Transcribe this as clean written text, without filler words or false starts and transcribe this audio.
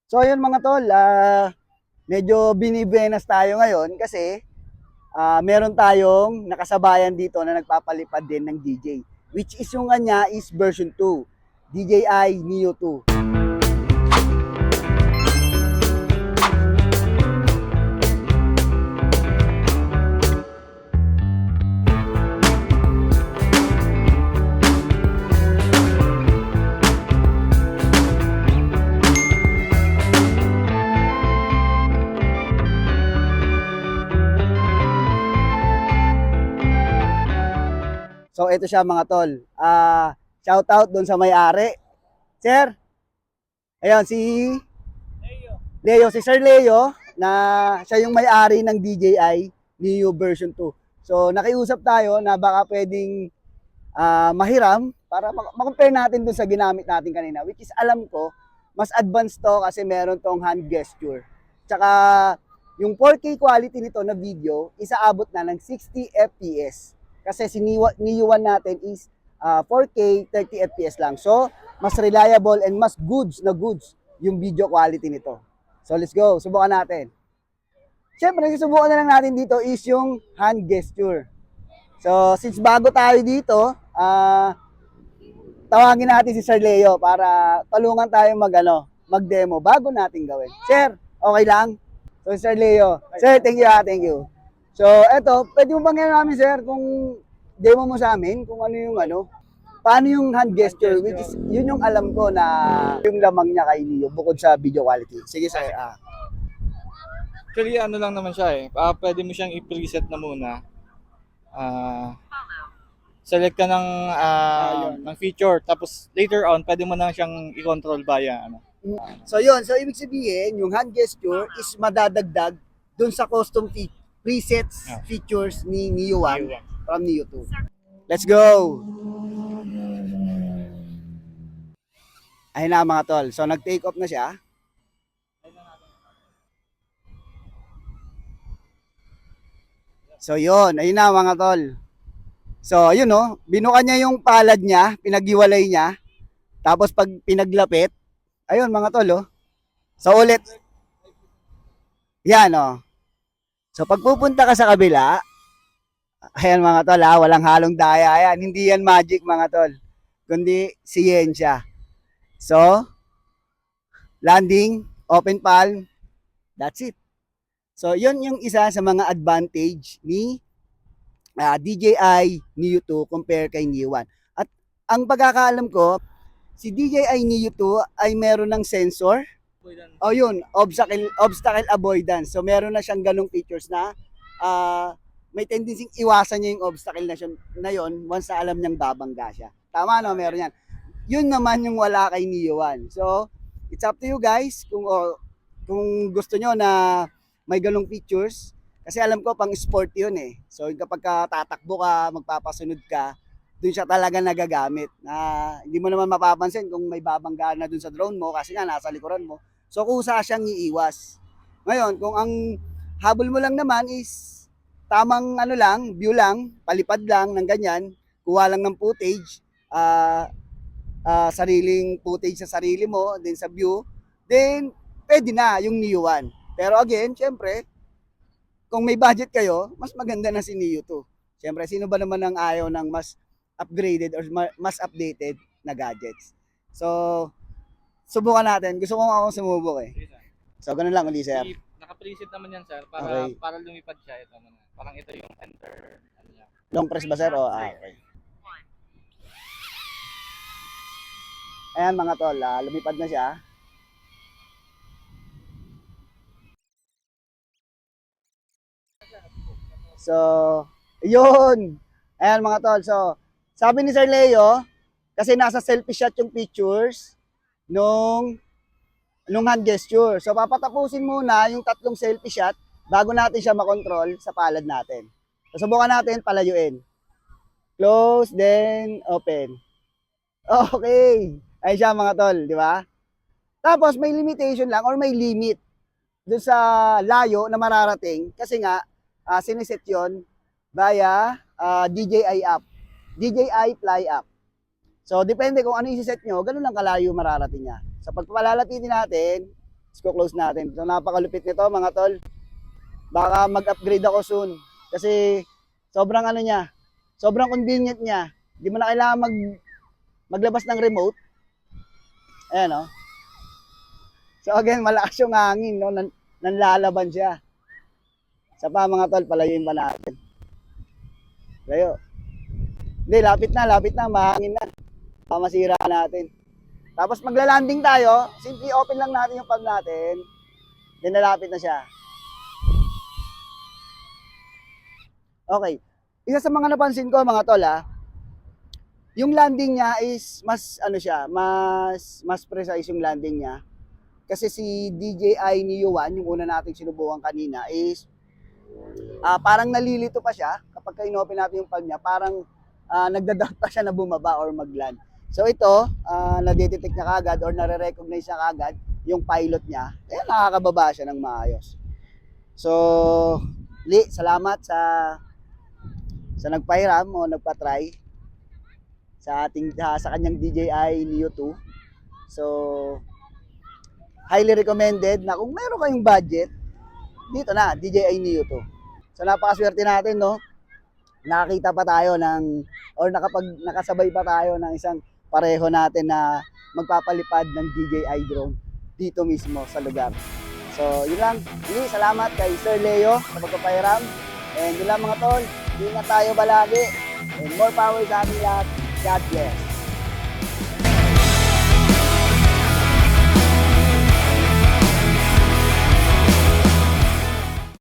So ayun mga tol, medyo binibuenas tayo ngayon kasi meron tayong nakasabayan dito na nagpapalipad din ng DJ. Which is yung kanya is version 2, DJI Neo 2. So ito siya mga tol. Shout out doon sa may-ari. Sir, ayun si Leo, si Sir Leo na siya yung may-ari ng DJI Neo version 2. So nakiusap tayo na baka pwedeng mahiram para ma-compare natin dun sa ginamit natin kanina, which is alam ko mas advanced to kasi meron tong hand gesture. Tsaka yung 4K quality nito na video isaabot na ng 60 FPS. Kasi si Neo 1 natin is 4K 30 FPS lang. So mas reliable and mas goods na goods yung video quality nito. So let's go, subukan natin. Siyempre, susubukan na lang natin dito is yung hand gesture. So, since bago tayo dito, tawagin natin si Sir Leo para tulungan tayo mag-demo bago natin gawin. Sir, okay lang? So, Sir Leo. Sir, thank you thank you. So, eto, pwede mo bang namin, sir, kung demo mo sa amin, kung ano yung paano yung hand gesture, which is, yun yung alam ko na yung lamang niya kay Leo, bukod sa video quality. Sige, sir. Actually, ano lang naman siya eh. Pwede mo siyang i-preset na muna. Select ka ng feature. Tapos later on, pwede mo na siyang i-control via ano. So yun, so ibig sabihin, yung hand gesture is madadagdag dun sa custom presets features ni Neo 1 from Neo 2. Let's go! Ayun na mga tol, so nag-take off na siya. So yun, ayun na mga tol. So yun no, binuka niya yung palad niya, pinaghiwalay niya. Tapos pag pinaglapit, ayun mga tol oh. So ulit. Yan oh. So pag pupunta ka sa kabila, ayan mga tol walang halong daya yan. Hindi yan magic mga tol, kundi siyensya. So, landing, open palm, that's it. So yun yung isa sa mga advantage ni DJI Neo 2 compare kay Neo 1. At ang pagkakaalam ko, si DJI Neo 2 ay meron ng sensor. O yun, obstacle avoidance. So meron na siyang ganung features na may tendency iwasan niya yung obstacle na yun once na alam niyang babangga siya. Tama no, meron yan. Yun naman yung wala kay Neo 1. So, it's up to you guys kung gusto nyo na may ganung features. Kasi alam ko pang sport yun eh. So kapag tatakbo ka, magpapasunod ka, dun siya talaga nagagamit. Hindi mo naman mapapansin kung may babangga na dun sa drone mo kasi nga nasa likuran mo. So kusa siyang iiwas. Ngayon, kung ang habol mo lang naman is tamang view lang, palipad lang ng ganyan, kuha lang ng footage, sariling footage sa sarili mo, then sa view, then pwede na yung Neo 1. Pero again, syempre, kung may budget kayo, mas maganda na si Neo 2. Siyempre, sino ba naman ang ayaw ng mas upgraded or mas updated na gadgets? So, subukan natin. Gusto ko akong sumubok eh. So, ganun lang ulit, sir. Naka-preset naman yan, sir. Para lumipad siya. Ito naman. Parang ito yung enter. Ano niya. Long press ba, sir? O, okay. Ayan mga tol, lumipad na siya. So, yun. Ayan mga tol. So, sabi ni Sir Leo, kasi nasa selfie shot yung pictures nung hand gesture. So, papatapusin muna yung tatlong selfie shot bago natin siya makontrol sa palad natin. So, subukan natin palayuin. Close, then open. Okay. Ayun siya mga tol, di ba? Tapos, may limitation lang or may limit dun sa layo na mararating kasi nga, siniset yun via DJI app. DJI Fly app. So, depende kung ano i-set nyo, ganun lang kalayo mararating niya. So, pagpalalapitin natin, Let's go close natin. So napakalupit nito mga tol. Baka mag-upgrade ako soon. Kasi sobrang ano niya, sobrang convenient niya. Hindi mo na kailangan maglabas ng remote. Ayan, oh. So again, malakas yung hangin, no? Nanlalaban siya. Sa pa mga tol, palayuin pa natin. Layo. Hindi, lapit na, mahangin na. Masira natin. Tapos magla-landing tayo, simply open lang natin yung pub natin. Then nalapit na siya. Okay. Isa sa mga napansin ko mga tol, yung landing niya is mas ano siya, mas precise yung landing niya. Kasi si DJI Neo 1, yung una nating sinubukan kanina is parang nalilito pa siya kapag inopen natin yung pag niya, parang nagdadoubt pa siya na bumaba or magland. So ito, nadetect niya kagad or nare-recognize niya kagad yung pilot niya. Kaya nakakababa siya ng maayos. So, salamat sa nagpahiram o nagpa-try sa kanyang DJI Neo 2. So, highly recommended na kung meron kayong budget, dito na, DJI Neo 2. So napakaswerte natin, no? Nakakita pa tayo nakasabay pa tayo ng isang pareho natin na magpapalipad ng DJI drone dito mismo sa lugar. So yun lang, salamat kay Sir Leo sa pagpapahiram. And yun lang mga tol, ingat tayo palagi. And more power sa ating lahat. God bless.